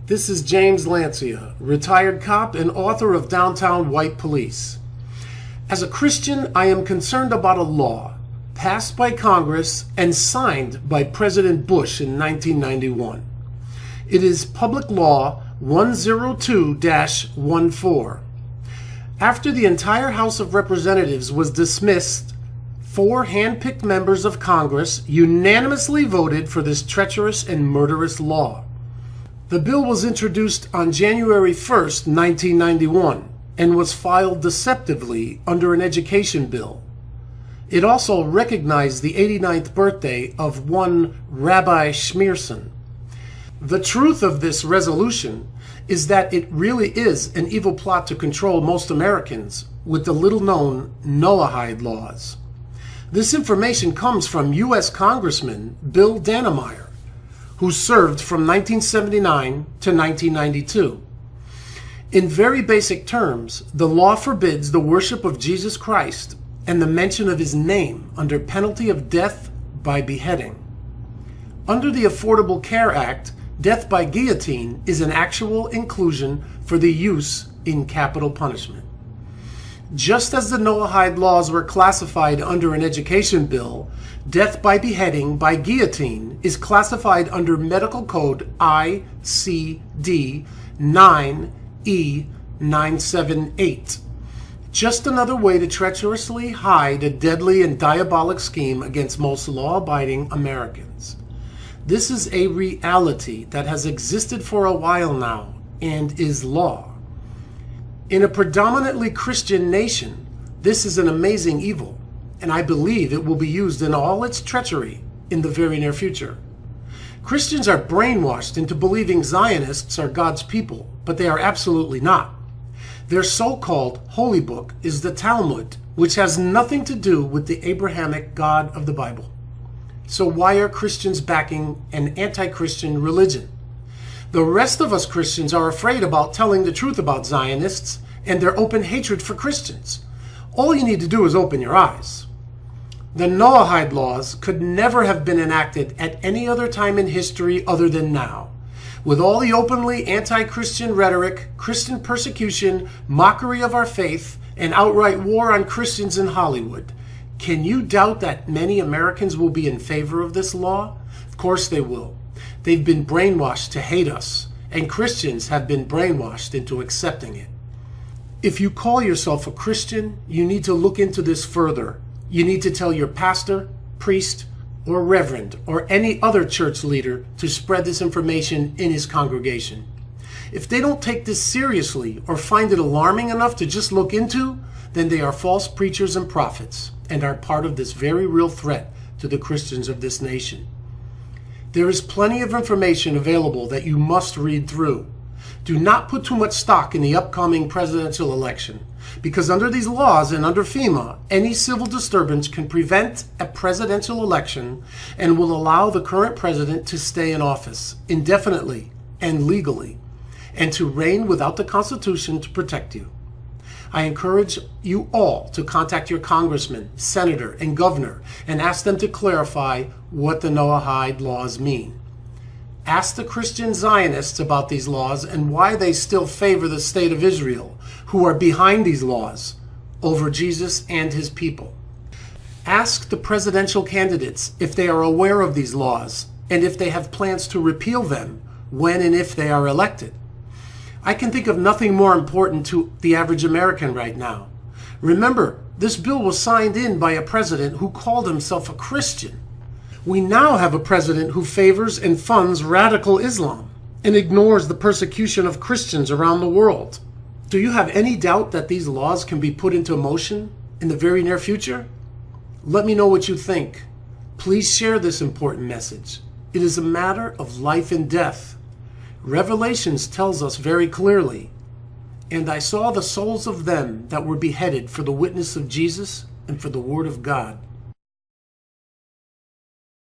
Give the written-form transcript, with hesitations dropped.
This is James Lancia, retired cop and author of Downtown White Police. As a Christian, I am concerned about a law passed by Congress and signed by President Bush in 1991. It is Public Law 102-14. After the entire House of Representatives was dismissed, 4 hand-picked members of Congress unanimously voted for this treacherous and murderous law. The bill was introduced on January 1st, 1991, and was filed deceptively under an education bill. It also recognized the 89th birthday of one Rabbi Schmierson. The truth of this resolution is that it really is an evil plot to control most Americans with the little-known Noahide laws. This information comes from U.S. Congressman Bill Dannemeyer, who served from 1979 to 1992. In very basic terms, the law forbids the worship of Jesus Christ and the mention of his name under penalty of death by beheading. Under the Affordable Care Act, death by guillotine is an actual inclusion for the use in capital punishment. Just as the Noahide laws were classified under an education bill, death by beheading by guillotine is classified under Medical Code ICD 9E978. Just another way to treacherously hide a deadly and diabolic scheme against most law-abiding Americans. This is a reality that has existed for a while now and is law. In a predominantly Christian nation, this is an amazing evil, and I believe it will be used in all its treachery in the very near future. Christians are brainwashed into believing Zionists are God's people, but they are absolutely not. Their so-called holy book is the Talmud, which has nothing to do with the Abrahamic God of the Bible. So why are Christians backing an anti-Christian religion? The rest of us Christians are afraid about telling the truth about Zionists and their open hatred for Christians. All you need to do is open your eyes. The Noahide laws could never have been enacted at any other time in history other than now. With all the openly anti-Christian rhetoric, Christian persecution, mockery of our faith, and outright war on Christians in Hollywood, can you doubt that many Americans will be in favor of this law? Of course they will. They've been brainwashed to hate us, and Christians have been brainwashed into accepting it. If you call yourself a Christian, you need to look into this further. You need to tell your pastor, priest, or reverend, or any other church leader to spread this information in his congregation. If they don't take this seriously or find it alarming enough to just look into, then they are false preachers and prophets and are part of this very real threat to the Christians of this nation. There is plenty of information available that you must read through. Do not put too much stock in the upcoming presidential election, because under these laws and under FEMA, any civil disturbance can prevent a presidential election and will allow the current president to stay in office indefinitely and legally, and to reign without the Constitution to protect you. I encourage you all to contact your congressman, senator, and governor and ask them to clarify what the Noahide laws mean. Ask the Christian Zionists about these laws and why they still favor the state of Israel, who are behind these laws, over Jesus and his people. Ask the presidential candidates if they are aware of these laws and if they have plans to repeal them when and if they are elected. I can think of nothing more important to the average American right now. Remember, this bill was signed in by a president who called himself a Christian. We now have a president who favors and funds radical Islam and ignores the persecution of Christians around the world. Do you have any doubt that these laws can be put into motion in the very near future? Let me know what you think. Please share this important message. It is a matter of life and death. Revelations tells us very clearly, "And I saw the souls of them that were beheaded for the witness of Jesus and for the word of God,